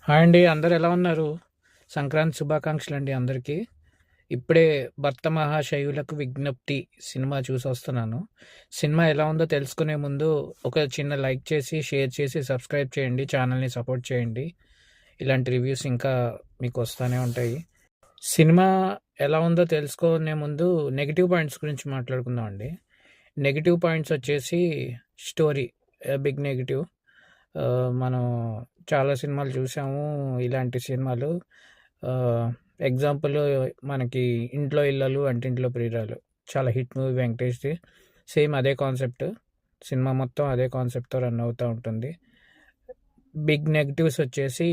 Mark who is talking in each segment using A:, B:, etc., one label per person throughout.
A: Hi అండి, అందరు ఎలా ఉన్నారు? సంక్రాంతి శుభాకాంక్షలు అండి అందరికీ. ఇప్పుడే భర్త మహాశయులకు విజ్ఞప్తి సినిమా చూసి వస్తున్నాను. సినిమా ఎలా ఉందో తెలుసుకునే ముందు ఒక చిన్న లైక్ చేసి, షేర్ చేసి, సబ్స్క్రైబ్ చేయండి. ఛానల్ని సపోర్ట్ చేయండి. ఇలాంటి రివ్యూస్ ఇంకా మీకు వస్తూనే ఉంటాయి. సినిమా ఎలా ఉందో తెలుసుకునే ముందు నెగిటివ్ పాయింట్స్ గురించి మాట్లాడుకుందాం అండి. నెగిటివ్ పాయింట్స్ వచ్చేసి స్టోరీ బిగ్ నెగిటివ్. మనం చాలా సినిమాలు చూసాము. ఇలాంటి సినిమాలు ఎగ్జాంపుల్ మనకి ఇంట్లో ఇళ్ళలు వంటింట్లో ప్రియురాలు చాలా హిట్ మూవీ వెంకటేష్ది. సేమ్ అదే కాన్సెప్ట్, సినిమా మొత్తం అదే కాన్సెప్ట్తో రన్ అవుతూ ఉంటుంది. బిగ్ నెగిటివ్స్ వచ్చేసి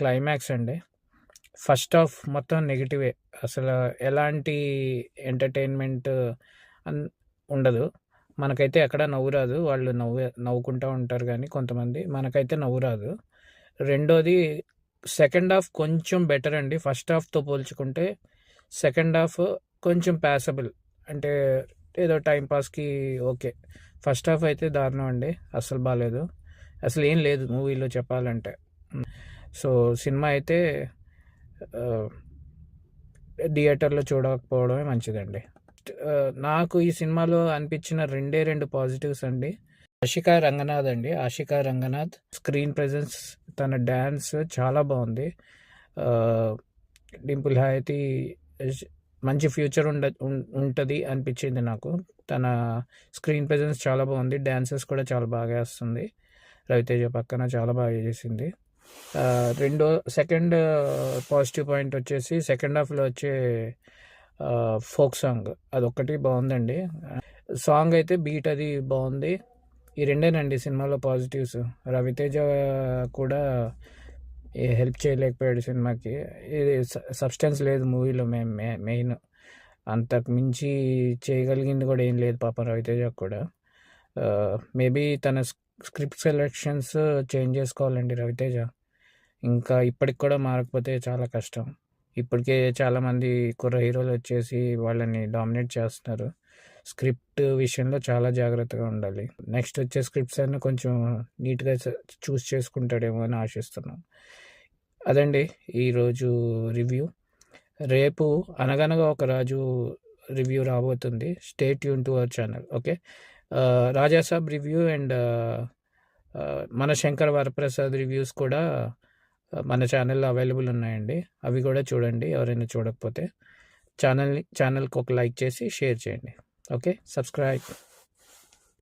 A: క్లైమాక్స్ అండి. ఫస్ట్ హాఫ్ మొత్తం నెగిటివే, అసలు ఎలాంటి ఎంటర్టైన్మెంట్ ఉండదు. మనకైతే ఎక్కడ నవ్వు రాదు. వాళ్ళు నవ్వుకుంటూ ఉంటారు కానీ కొంతమంది, మనకైతే నవ్వు రాదు. రెండోది, సెకండ్ హాఫ్ కొంచెం బెటర్ అండి. ఫస్ట్ హాఫ్తో పోల్చుకుంటే సెకండ్ హాఫ్ కొంచెం ప్యాసబుల్, అంటే ఏదో టైంపాస్కి ఓకే. ఫస్ట్ హాఫ్ అయితే దారుణం అండి, అస్సలు బాగాలేదు. అసలు ఏం లేదు మూవీలో చెప్పాలంటే. సో సినిమా అయితే థియేటర్లో చూడకపోవడమే మంచిదండి. నాకు ఈ సినిమాలో అనిపించిన రెండు పాజిటివ్స్ అండి. ఆషికా రంగనాథ్ అండి, ఆషికా రంగనాథ్ స్క్రీన్ ప్రెజెన్స్, తన డ్యాన్స్ చాలా బాగుంది. డింపుల్ హాయతి మంచి ఫ్యూచర్ ఉంటుంది అనిపించింది నాకు. తన స్క్రీన్ ప్రెజెన్స్ చాలా బాగుంది, డ్యాన్సెస్ కూడా చాలా బాగా వేస్తుంది. రవితేజ పక్కన చాలా బాగా చేసింది. సెకండ్ పాజిటివ్ పాయింట్ వచ్చేసి సెకండ్ హాఫ్లో వచ్చే ఫోక్ సాంగ్, అదొక్కటి బాగుందండి. సాంగ్ అయితే బీట్ అది బాగుంది. ఈ రెండేనండి సినిమాలో పాజిటివ్స్. రవితేజ కూడా హెల్ప్ చేయలేకపోయాడు సినిమాకి. ఇది సబ్స్టెన్స్ లేదు మూవీలో. మెయిన్ అంతకు మించి చేయగలిగింది కూడా ఏం లేదు పాపం రవితేజ కూడా. మేబీ తన స్క్రిప్ట్ సెలెక్షన్స్ చేంజ్ చేసుకోవాలండి రవితేజ. ఇంకా ఇప్పటికి కూడా మారకపోతే చాలా కష్టం. ఇప్పటికే చాలామంది కుర్ర హీరోలు వచ్చేసి వాళ్ళని డామినేట్ చేస్తున్నారు. స్క్రిప్ట్ విషయంలో చాలా జాగ్రత్తగా ఉండాలి. నెక్స్ట్ వచ్చే స్క్రిప్ట్స్ అన్నీ కొంచెం నీట్గా చూస్ చేసుకుంటాడేమో అని ఆశిస్తున్నాం. అదండి ఈరోజు రివ్యూ. రేపు అనగనగా ఒక రాజు రివ్యూ రాబోతుంది. Stay tune to our channel. Okay, Rajasaab review and మన శంకర్ వరప్రసాద్ రివ్యూస్ కూడా మన ఛానల్లో అవైలబుల్ ఉన్నాయండి. అవి కూడా చూడండి ఎవరైనా చూడకపోతే. ఛానల్కి ఒక లైక్ చేసి షేర్ చేయండి. Okay, subscribe.